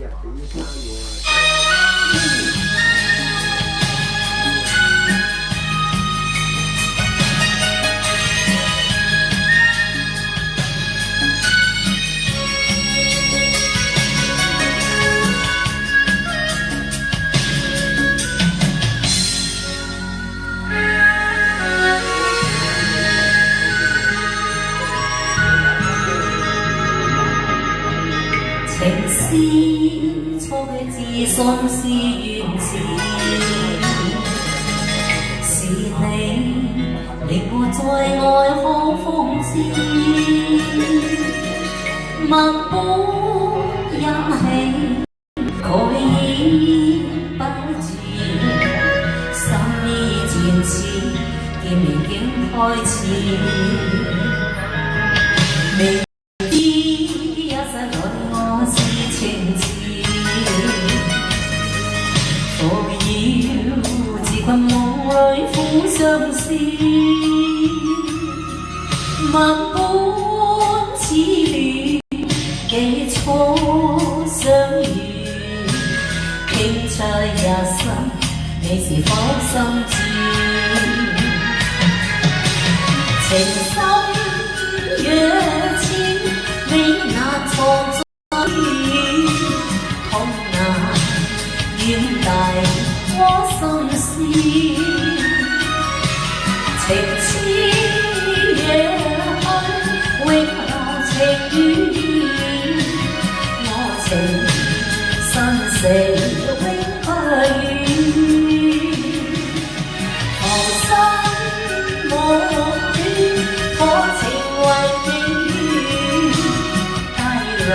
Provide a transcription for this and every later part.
日俾生我啊！情是錯嘅自信是原詞，是你令我在愛好風姿，墨本飲氣蓋已不住，心意漸似見面竟開始。困夢裏苦相思，墨本似戀，幾初相遇，傾出一生，你是否心知？情深若淺，你難藏在痛難遠大我心思，情痴若去，永留情與義，我情生死永不渝。浮生無端，可情為寄語，帶淚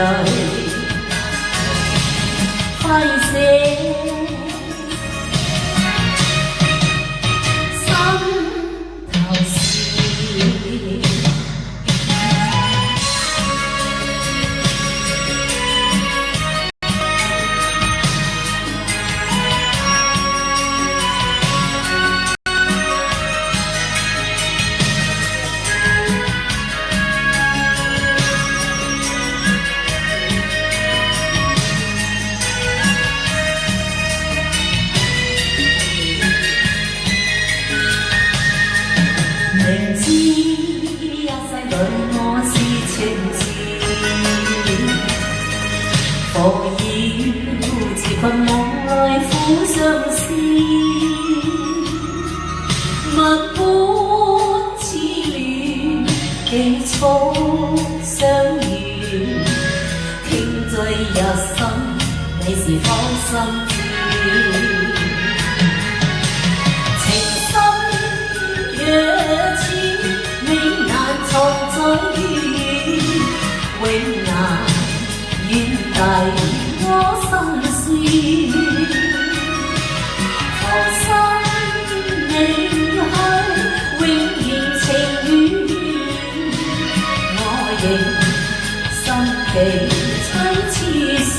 揮寫。明知一世裏我是情字，何要自困夢裏苦相思？墨本似戀，幾初相遇，傾醉一生，你是否心知？永難遠大我心思，浮生離去，永然情與義，我仍心記凄切思。